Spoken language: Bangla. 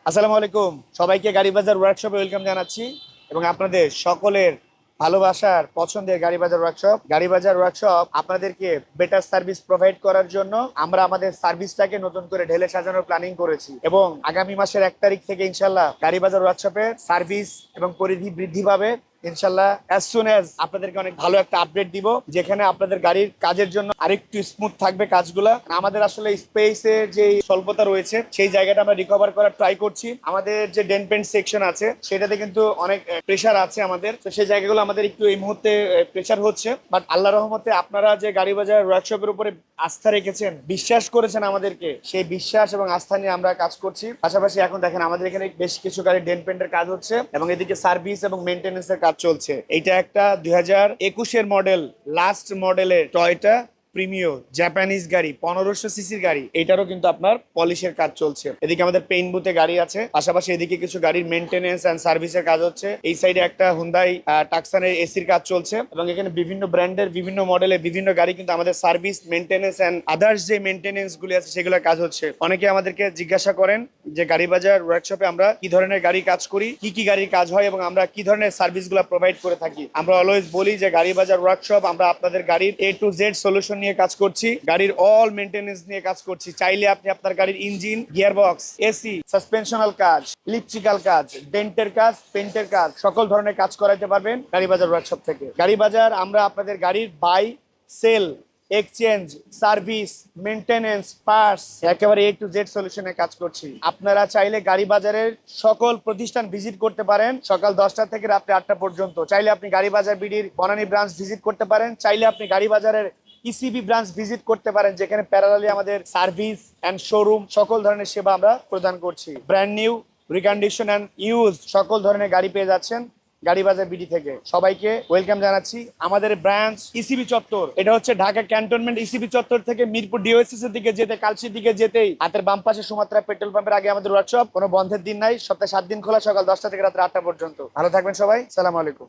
আসসালামু আলাইকুম, সবাইকে গাড়ি বাজার ওয়ার্কশপে ওয়েলকাম জানাচ্ছি এবং আপনাদের সকলের ভালোবাসার পছন্দের গাড়ি বাজার ওয়ার্কশপ আপনাদেরকে বেটার সার্ভিস প্রোভাইড করার জন্য আমরা আমাদের সার্ভিসটাকে নতুন করে ঢেলে সাজানোর প্ল্যানিং করেছি এবং আগামী মাসের 1 তারিখ থেকে ইনশাল্লাহ গাড়ি বাজার ওয়ার্কশপে সার্ভিস এবং পরিধি বৃদ্ধি পাবে ইনশাল্লাহ। অ্যাজ সুন অ্যাজ আপনাদেরকে অনেক ভালো একটা আপডেট দিব, যেখানে আপনাদের গাড়ির কাজের জন্য আরেকটু স্মুথ থাকবে কাজগুলা। আমাদের আসলে স্পেসের যে স্বল্পতা রয়েছে সেই জায়গাটা আমরা রিকভার করার ট্রাই করছি। আমাদের যে ডেন্ট পেন্ট সেকশন আছে সেটাতে কিন্তু অনেক প্রেশার আছে আমাদের, তো সেই জায়গাগুলো আমাদের একটু এই মুহূর্তে প্রেশার হচ্ছে। বাট আল্লাহ রহমতে আপনারা যে গাড়ি বাজার ওয়ার্কশপের উপরে আস্থা রেখেছেন, বিশ্বাস করেছেন আমাদেরকে, সেই বিশ্বাস এবং আস্থা নিয়ে আমরা কাজ করছি। পাশাপাশি এখন দেখেন আমাদের এখানে বেশ কিছু গাড়ির ডেন্ট পেন্টের কাজ হচ্ছে এবং এদিকে সার্ভিস এবং মেনটেন্যান্সের কাজ চলছে। এইটা একটা 2021-এর মডেল, লাস্ট মডেলের টয়োটা প্রিমিও জাপানিজ গাড়ি, 1500 সিসির গাড়ি। এটারও কিন্তু আপনার পলিশের কাজ চলছে। এদিকে আমাদের পেইন্ট বুথে গাড়ি আছে, পাশাপাশি এদিকে কিছু গাড়ির মেনটেনেন্স এন্ড সার্ভিসের কাজ হচ্ছে। এই সাইডে একটা হুন্দাই টাকসানের এসির কাজ চলছে এবং এখানে বিভিন্ন ব্র্যান্ডের বিভিন্ন মডেলের বিভিন্ন গাড়ি কিন্তু আমাদের সার্ভিস মেনটেনেন্স এন্ড আদার্স যে মেনটেনেন্স গুলি আছে সেগুলোর কাজ হচ্ছে। অনেকে আমাদেরকে জিজ্ঞাসা করেন যে গাড়ি বাজার ওয়ার্কশপে আমরা কি ধরনের গাড়ি কাজ করি, কি কি গাড়ির কাজ হয় এবং আমরা কি ধরনের সার্ভিস গুলো প্রোভাইড করে থাকি। আমরা অলওয়েজ বলি যে গাড়ি বাজার ওয়ার্কশপ আমরা আপনাদের গাড়ির A to Z সলিউশন নিয়ে কাজ করছি, গাড়ির অল মেইনটেনেন্স নিয়ে কাজ করছি। চাইলে আপনি আপনার গাড়ির ইঞ্জিন, গিয়ারবক্স, এসি, সাসপেনশনাল কাজ, ইলেকট্রিক্যাল কাজ, ডেন্টের কাজ, পেইন্টের কাজ, সকল ধরনের কাজ করাইতে পারবেন গাড়ি বাজার ওয়ার্কশপ থেকে। গাড়ি বাজার আমরা আপনাদের গাড়ির buy, sell, exchange, service, maintenance, parts একেবারে A to Z সলিউশনে কাজ করছি। আপনারা চাইলে গাড়ি বাজারের সকল প্রতিষ্ঠান ভিজিট করতে পারেন সকাল 10টা থেকে রাত্রি 8টা পর্যন্ত। চাইলে আপনি গাড়ি বাজার বিডির বনানী ব্রাঞ্চ ভিজিট করতে পারেন, চাইলে আপনি গাড়ি বাজারের ইসিবি ব্রাঞ্চ ভিজিট করতে পারেন, যেখানে প্যারালালি আমাদের সার্ভিস এন্ড শোরুম সকল ধরনের সেবা আমরা প্রদান করছি। Brand new, recondition and use সকল ধরনের গাড়ি পেয়ে যাচ্ছেন গাড়ি বাজার বিডি থেকে। সবাইকে ওয়েলকাম জানাচ্ছি। আমাদের ব্রাঞ্চ ইসিবি চত্বর, এটা হচ্ছে ঢাকা ক্যান্টনমেন্ট ইসিবি চত্বর থেকে মিরপুর ডিওএসএস এর দিকে যেতে, কালচির দিকে যেতেই হাতের বাম পাশে সুমাত্রা পেট্রোল পাম্পের আগে আমাদের ওয়ার্কশপ। কোনো বন্ধের দিন নাই, সপ্তাহে 7 দিন খোলা, সকাল 10টা থেকে রাত্রে 8টা পর্যন্ত। ভালো থাকবেন সবাই, সালাম আলাইকুম।